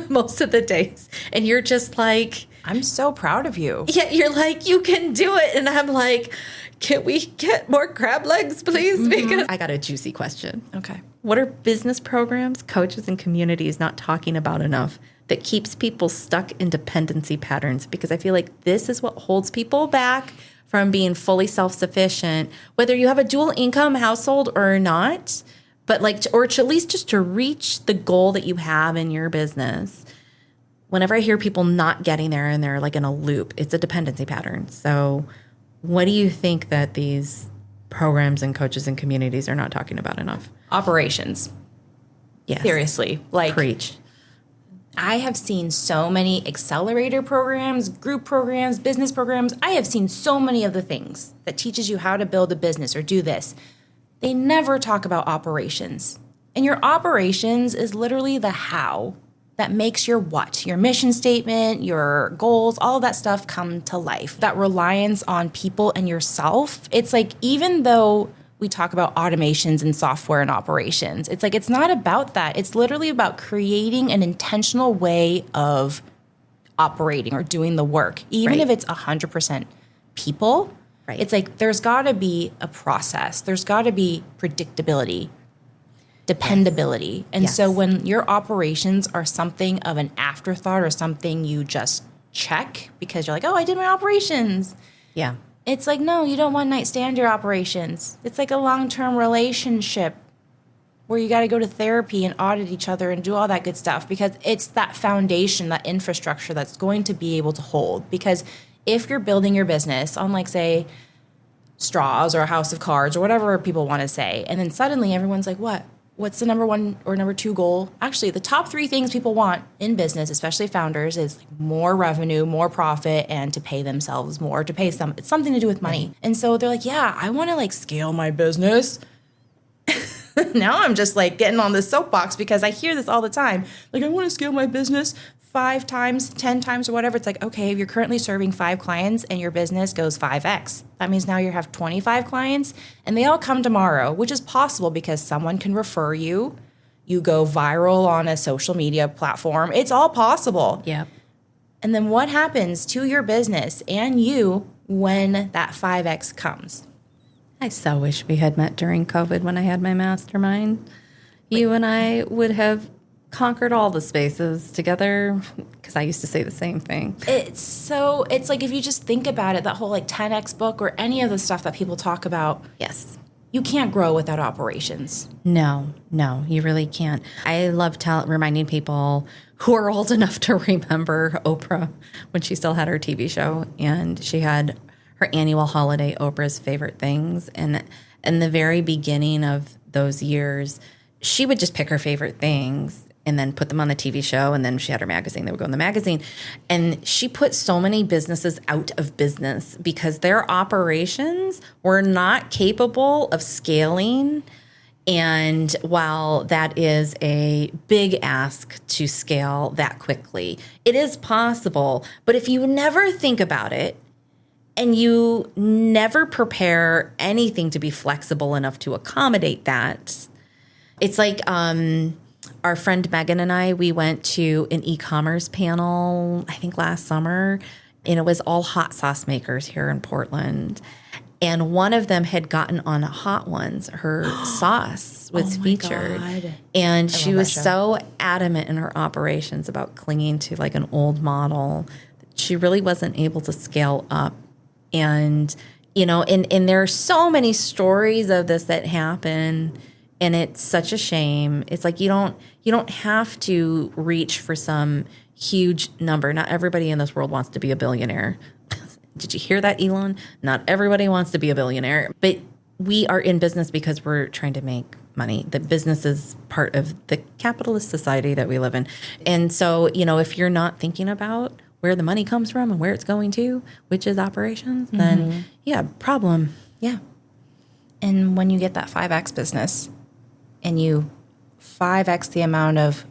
most of the days. And you're just like, I'm so proud of you. Yeah, you're like, you can do it. And I'm like, can we get more crab legs, please? Mm-hmm. Because I got a juicy question. Okay. What are business programs, coaches, and communities not talking about enough that keeps people stuck in dependency patterns? Because I feel like this is what holds people back from being fully self-sufficient, whether you have a dual income household or not, but or at least just to reach the goal that you have in your business. Whenever I hear people not getting there and they're like in a loop, it's a dependency pattern. So what do you think that these programs and coaches and communities are not talking about enough? Operations. Yes. Seriously. Like, preach. I have seen so many accelerator programs, group programs, business programs. I have seen so many of the things that teaches you how to build a business or do this. They never talk about operations. And your operations is literally the how. that makes your what? Your mission statement, your goals, all of that stuff come to life. That reliance on people and yourself. It's like, even though we talk about automations and software and operations, it's like, it's not about that. It's literally about creating an intentional way of operating or doing the work. Even if it's 100% people, it's like, there's got to be a process. There's got to be predictability, dependability. And so when your operations are something of an afterthought or something you just check because you're like, oh, I did my operations. Yeah. It's like, no, you don't one night stand your operations. It's like a long-term relationship where you got to go to therapy and audit each other and do all that good stuff, because it's that foundation, that infrastructure that's going to be able to hold. Because if you're building your business on, like, say, straws or a house of cards or whatever people want to say, and then suddenly everyone's like, what's the number one or number two goal? Actually, the top three things people want in business, especially founders, is more revenue, more profit, and to pay themselves more, to pay some, it's something to do with money. And so they're like, yeah, I want to, like, scale my business. Now I'm just, like, getting on this soapbox because I hear this all the time. Like, I want to scale my business 5 times, 10 times, or whatever. It's like, okay, if you're currently serving 5 clients and your business goes 5x, that means now you have 25 clients and they all come tomorrow, which is possible because someone can refer you. You go viral on a social media platform. It's all possible. Yeah. And then what happens to your business and you when that 5x comes? I so wish we had met during COVID when I had my mastermind. You and I would have conquered all the spaces together, because I used to say the same thing. It's like, if you just think about it, that whole, like, 10x book or any of the stuff that people talk about. Yes. You can't grow without operations. No, you really can't. I love reminding people who are old enough to remember Oprah when she still had her TV show, and she had her annual holiday, Oprah's Favorite Things. And in the very beginning of those years, she would just pick her favorite things and then put them on the TV show. And then she had her magazine. They would go in the magazine. And she put so many businesses out of business because their operations were not capable of scaling. And while that is a big ask to scale that quickly, it is possible. But if you never think about it, and you never prepare anything to be flexible enough to accommodate that, it's like our friend Megan and I, we went to an e-commerce panel, I think last summer, and it was all hot sauce makers here in Portland. And one of them had gotten on Hot Ones. Her sauce was featured. God. And she was so adamant in her operations about clinging to, like, an old model that she really wasn't able to scale up. And, you know, and there are so many stories of this that happen, and it's such a shame. It's like you don't have to reach for some huge number. Not everybody in this world wants to be a billionaire. Did you hear that, Elon? Not everybody wants to be a billionaire. But we are in business because we're trying to make money. The business is part of the capitalist society that we live in. And so, you know, if you're not thinking about where the money comes from and where it's going to, which is operations, then problem. Yeah. And when you get that 5X business and you 5X the amount of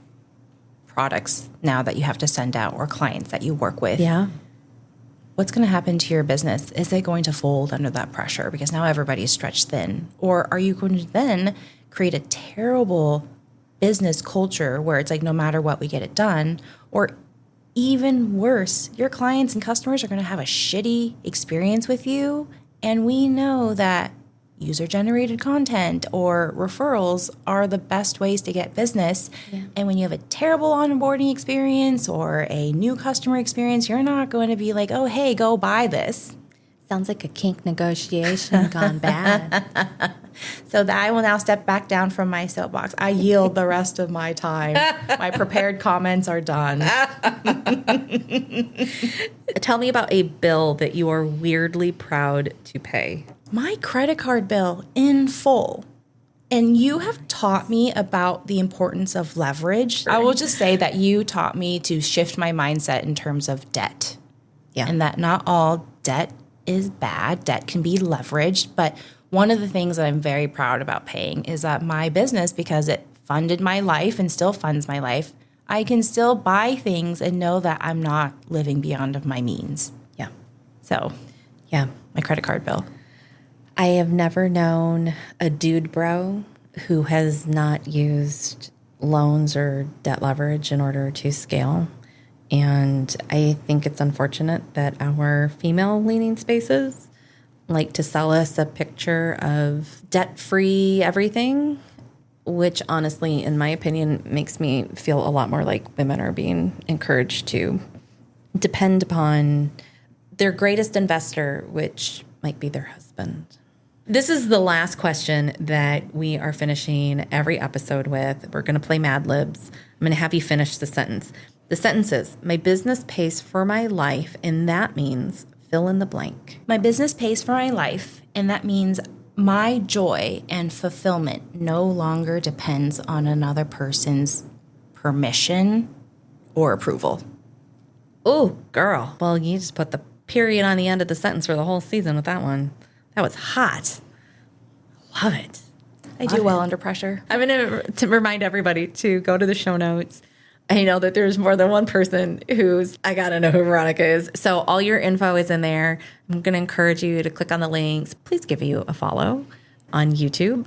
products now that you have to send out or clients that you work with. Yeah. What's going to happen to your business? Is it going to fold under that pressure because now everybody's stretched thin? Or are you going to then create a terrible business culture where it's like, no matter what, we get it done? Or even worse, your clients and customers are going to have a shitty experience with you. And we know that user-generated content or referrals are the best ways to get business. Yeah. And when you have a terrible onboarding experience or a new customer experience, you're not going to be like, oh, hey, go buy this. Sounds like a kink negotiation gone bad. So that I will now step back down from my soapbox. I yield the rest of my time. My prepared comments are done. Tell me about a bill that you are weirdly proud to pay. My credit card bill in full. And you have taught me about the importance of leverage. I will just say that you taught me to shift my mindset in terms of debt. Yeah. And that not all debt is bad. Debt can be leveraged. But one of the things that I'm very proud about paying is that my business, because it funded my life and still funds my life, I can still buy things and know that I'm not living beyond of my means. Yeah. So, Yeah. my credit card bill. I have never known a dude bro who has not used loans or debt leverage in order to scale. And I think it's unfortunate that our female-leaning spaces like to sell us a picture of debt-free everything, which honestly, in my opinion, makes me feel a lot more like women are being encouraged to depend upon their greatest investor, which might be their husband. This is the last question that we are finishing every episode with. We're going to play Mad Libs. I'm going to have you finish the sentence. The sentence is, my business pays for my life, and that means fill in the blank. My business pays for my life, and that means my joy and fulfillment no longer depends on another person's permission or approval. Oh, girl. Well, you just put the period on the end of the sentence for the whole season with that one. That was hot. Love it. I do well under pressure. I'm going to remind everybody to go to the show notes. I know that there's more than one person I got to know who Veronica is. So all your info is in there. I'm going to encourage you to click on the links. Please give you a follow on YouTube,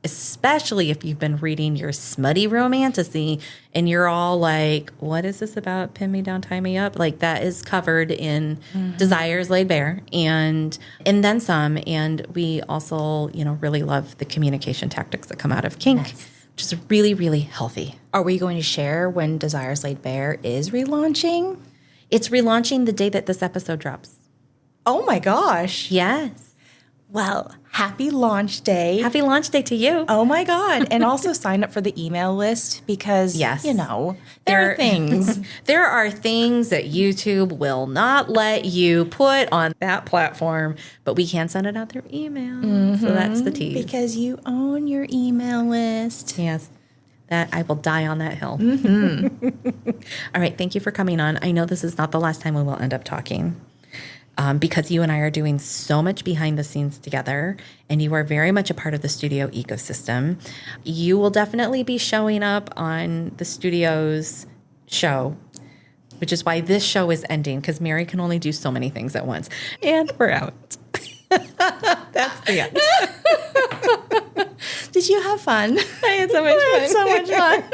especially if you've been reading your smutty romantasy and you're all like, what is this about? Pin me down, tie me up. Like that is covered in Desires Laid Bare and then some. And we also, really love the communication tactics that come out of kink. Yes. Which is really, really healthy. Are we going to share when Desires Laid Bare is relaunching? It's relaunching the day that this episode drops. Oh my gosh. Yes. Well, happy launch day. Happy launch day to you. Oh my God. And also sign up for the email list because, yes. There are things. There are things that YouTube will not let you put on that platform, but we can send it out through email. Mm-hmm. So that's the tease. Because you own your email list. Yes. That I will die on that hill. Mm-hmm. All right. Thank you for coming on. I know this is not the last time we will end up talking. Because you and I are doing so much behind the scenes together, and you are very much a part of the studio ecosystem. You will definitely be showing up on the studio's show, which is why this show is ending, because Mary can only do so many things at once. And we're out. That's the end. Did you have fun? I had so much fun. So much fun.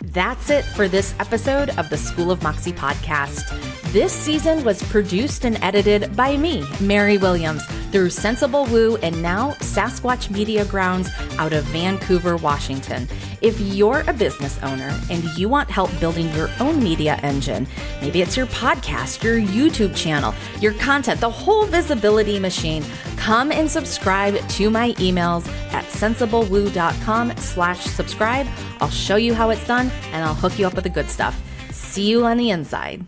That's it for this episode of the School of Moxie podcast. This season was produced and edited by me, Mary Williams, through Sensible Woo and now Sasquatch Media Grounds out of Vancouver, Washington. If you're a business owner and you want help building your own media engine, maybe it's your podcast, your YouTube channel, your content, the whole visibility machine, come and subscribe to my emails at sensiblewoo.com/subscribe. I'll show you how it's done and I'll hook you up with the good stuff. See you on the inside.